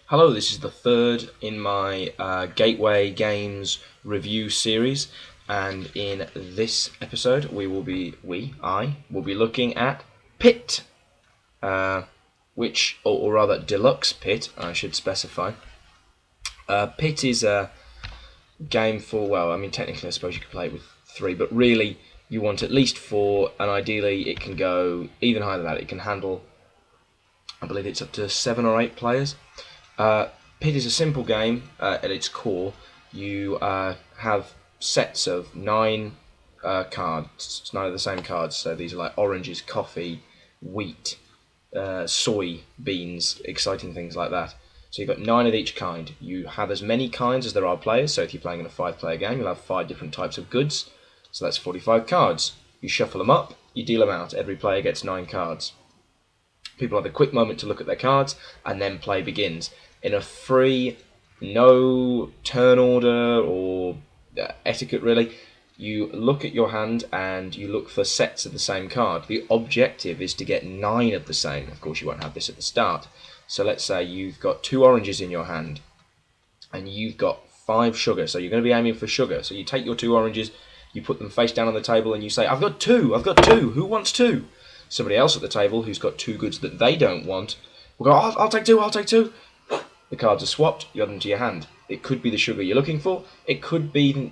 Hello, this is the third in my Gateway Games review series, and in this episode I will be looking at Pit, or rather Deluxe Pit, I should specify. Pit is a game for, well, I mean technically I suppose you could play it with three, but really you want at least four, and ideally it can go even higher than that. It can handle, I believe it's up to 7 or 8 players. Pit is a simple game at its core. You have sets of 9 cards, 9 of the same cards. So these are like oranges, coffee, wheat, soy, beans, exciting things like that. So you've got 9 of each kind. You have as many kinds as there are players. So if you're playing in a 5-player game, you'll have 5 different types of goods. So that's 45 cards. You shuffle them up, you deal them out. Every player gets 9 cards. People have a quick moment to look at their cards, and then play begins. In a free, no turn order or etiquette really, you look at your hand and you look for sets of the same card. The objective is to get 9 of the same. Of course, you won't have this at the start. So let's say you've got 2 oranges in your hand, and you've got 5 sugar. So you're going to be aiming for sugar. So you take your 2 oranges, you put them face down on the table, and you say, I've got 2, who wants 2? Somebody else at the table who's got 2 goods that they don't want will go, I'll take 2. The cards are swapped, you add them to your hand. It could be the sugar you're looking for, it could be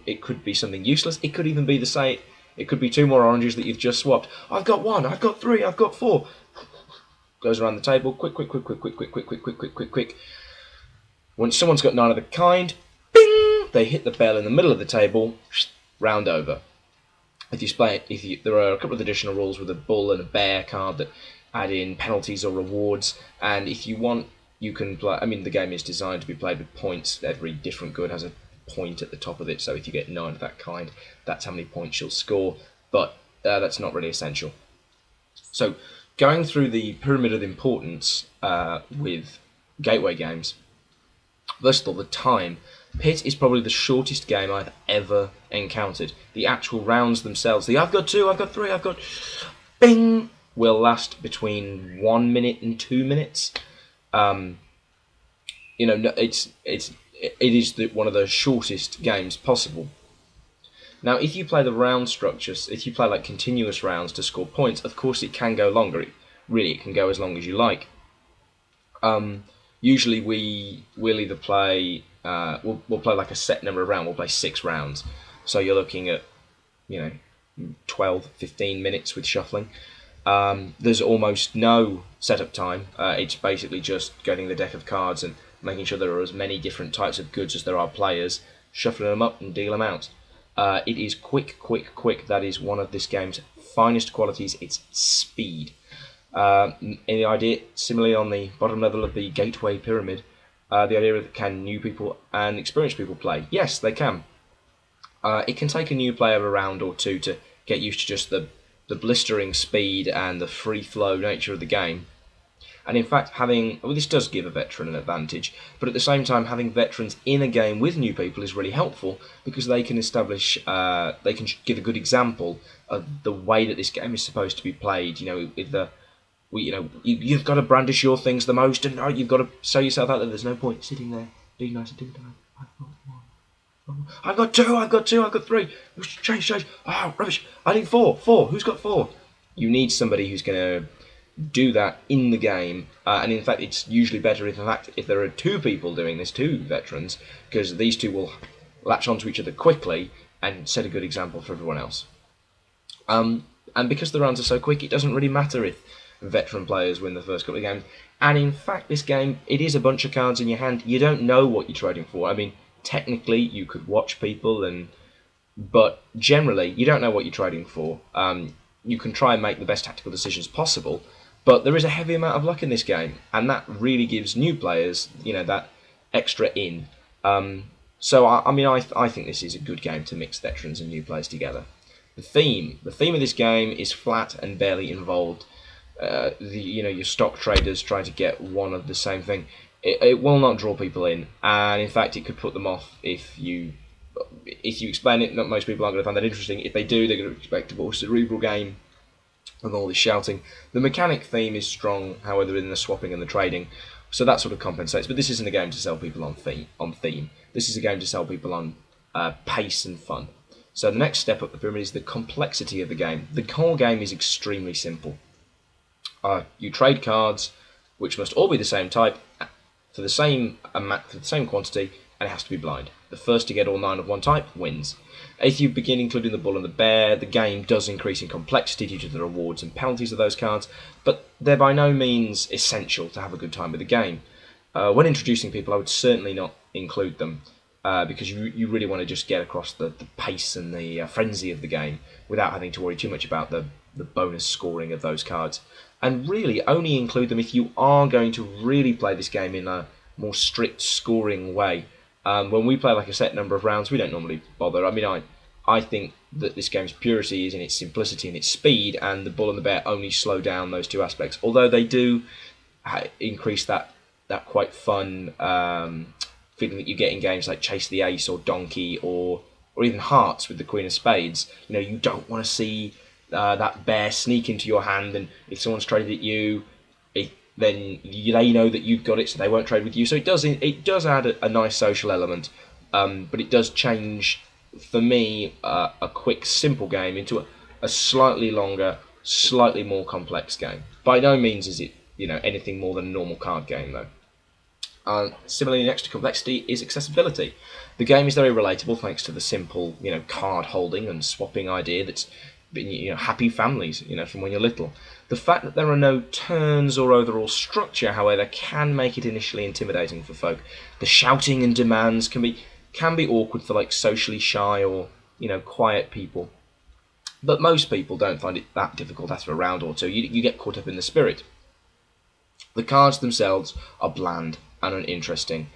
something useless, it could even be it could be 2 more oranges that you've just swapped. I've got 1, I've got 3, I've got 4. Goes around the table, quick. When someone's got 9 of the kind, bing! They hit the bell in the middle of the table, round over. There are a couple of additional rules with a bull and a bear card that add in penalties or rewards, and if you want, you can play. I mean, the game is designed to be played with points. Every different good has a point at the top of it, so if you get 9 of that kind, that's how many points you'll score. But that's not really essential. So, going through the pyramid of importance with gateway games. First of all, the time. Pit is probably the shortest game I've ever encountered. The actual rounds themselves, I've got 2, I've got 3, I've got... Bing! Will last between 1 minute and 2 minutes. It is one of the shortest games possible. Now, if you play the round structures, if you play like continuous rounds to score points, of course it can go longer. It can go as long as you like. Usually we'll either play we'll play like a set number of rounds. We'll play 6 rounds. So you're looking at 12, 15 minutes with shuffling. There's almost no setup time. It's basically just getting the deck of cards and making sure there are as many different types of goods as there are players, shuffling them up and deal them out. It is quick. That is one of this game's finest qualities. It's speed. In the idea, similarly on the bottom level of the gateway pyramid, the idea of can new people and experienced people play? Yes, they can. It can take a new player a round or 2 to get used to just the blistering speed and the free flow nature of the game. And in fact, this does give a veteran an advantage, but at the same time, having veterans in a game with new people is really helpful because they can they can give a good example of the way that this game is supposed to be played. You've got to brandish your things the most, and you've got to sell yourself out there. There's no point sitting there being nice and doing that. I've got 2, I've got 3. Change. Oh, rubbish. I need 4. Who's got 4? You need somebody who's going to do that in the game, and in fact, it's usually better if there are 2 people doing this, 2 veterans, because these 2 will latch onto each other quickly and set a good example for everyone else. And because the rounds are so quick, it doesn't really matter if veteran players win the first couple of games. And in fact, this game, it is a bunch of cards in your hand. You don't know what you're trading for. I mean, technically, you could watch people, but generally, you don't know what you're trading for. You can try and make the best tactical decisions possible, but there is a heavy amount of luck in this game, and that really gives new players, that extra in. So I think this is a good game to mix veterans and new players together. The theme of this game is flat and barely involved. Your stock traders trying to get one of the same thing. It will not draw people in, and in fact, it could put them off if you explain it. Not most people aren't going to find that interesting. If they do, they're going to expect a more cerebral game with all this shouting. The mechanic theme is strong, however, in the swapping and the trading. So that sort of compensates. But this isn't a game to sell people on theme. This is a game to sell people on pace and fun. So the next step up the pyramid is the complexity of the game. The whole game is extremely simple. You trade cards, which must all be the same type, for the same amount, for the same quantity, and it has to be blind. The first to get all 9 of one type wins. If you begin including the bull and the bear, the game does increase in complexity due to the rewards and penalties of those cards, but they're by no means essential to have a good time with the game. When introducing people, I would certainly not include them, because you really want to just get across the pace and the frenzy of the game without having to worry too much about the bonus scoring of those cards. And really only include them if you are going to really play this game in a more strict scoring way. When we play like a set number of rounds, we don't normally bother. I mean, I think that this game's purity is in its simplicity and its speed, and the bull and the bear only slow down those two aspects. Although they do increase that quite fun feeling that you get in games like Chase the Ace or Donkey or even Hearts with the Queen of Spades. You know, you don't want to see that bear sneak into your hand, and if someone's traded at you, then they know that you've got it, so they won't trade with you. So it does add a nice social element, but it does change, for me, a quick, simple game into a slightly longer, slightly more complex game. By no means is it anything more than a normal card game, though. Similarly, next to complexity is accessibility. The game is very relatable thanks to the simple, card holding and swapping idea that's been, happy families, from when you're little. The fact that there are no turns or overall structure, however, can make it initially intimidating for folk. The shouting and demands can be awkward for socially shy or quiet people. But most people don't find it that difficult after a round or two. You get caught up in the spirit. The cards themselves are bland and uninteresting,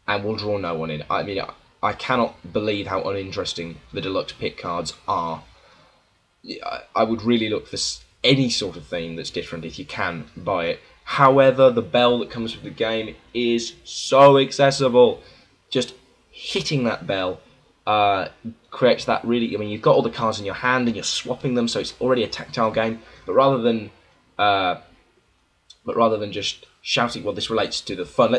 and will draw no one in. I mean, I cannot believe how uninteresting the Deluxe Pit cards are. I would really look for any sort of theme that's different if you can buy it. However, the bell that comes with the game is so accessible. Just hitting that bell creates that really... I mean, you've got all the cards in your hand and you're swapping them, so it's already a tactile game. But rather than just shouting, well, this relates to the fun.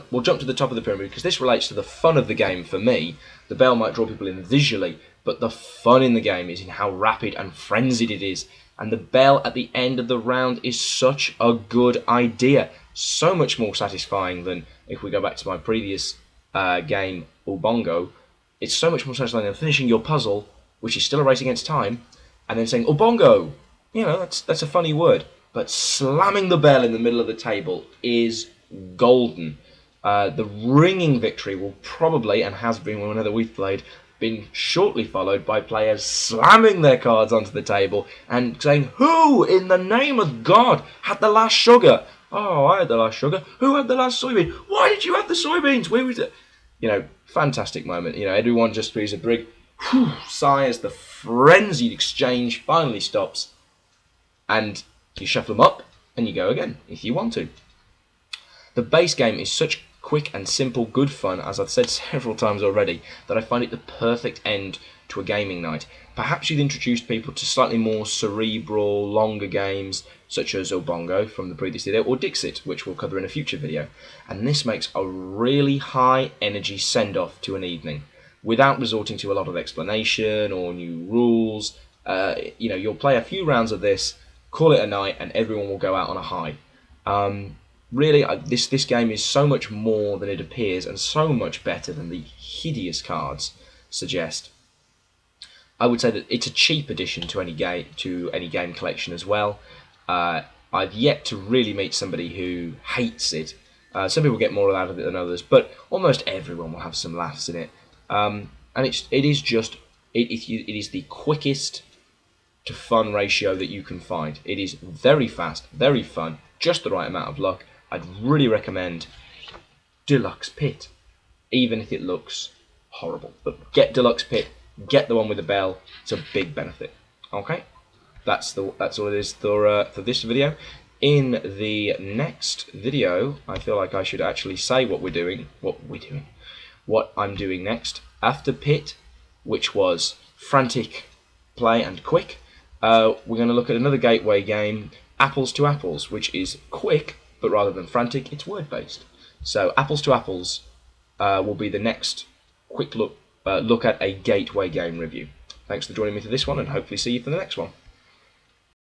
We'll jump to the top of the pyramid, because this relates to the fun of the game for me. The bell might draw people in visually, but the fun in the game is in how rapid and frenzied it is. And the bell at the end of the round is such a good idea. So much more satisfying than, if we go back to my previous game, Ubongo, it's so much more satisfying than finishing your puzzle, which is still a race against time, and then saying, Ubongo! That's a funny word. But slamming the bell in the middle of the table is golden. The ringing victory will probably, and has been whenever we've played, been shortly followed by players slamming their cards onto the table and saying, who in the name of God had the last sugar? Oh, I had the last sugar. Who had the last soybean? Why did you have the soybeans? Where was it? Fantastic moment. Everyone just breathes a big sigh as the frenzied exchange finally stops, and you shuffle them up and you go again if you want to. The base game is such quick and simple, good fun, as I've said several times already, that I find it the perfect end to a gaming night. Perhaps you've introduced people to slightly more cerebral, longer games, such as Ubongo from the previous video, or Dixit, which we'll cover in a future video, and this makes a really high energy send-off to an evening, without resorting to a lot of explanation or new rules. You'll play a few rounds of this, call it a night, and everyone will go out on a high. Really, this game is so much more than it appears, and so much better than the hideous cards suggest. I would say that it's a cheap addition to any game collection as well. I've yet to really meet somebody who hates it. Some people get more out of it than others, but almost everyone will have some laughs in it. And it is the quickest to fun ratio that you can find. It is very fast, very fun, just the right amount of luck. I'd really recommend Deluxe Pit, even if it looks horrible. But get Deluxe Pit, get the one with the bell. It's a big benefit. Okay, that's all it is for this video. In the next video, I feel like I should actually say what I'm doing next. After Pit, which was frantic play and quick, we're going to look at another gateway game, Apples to Apples, which is quick but rather than frantic, it's word-based. So Apples to Apples will be the next quick look at a gateway game review. Thanks for joining me for this one, and hopefully see you for the next one.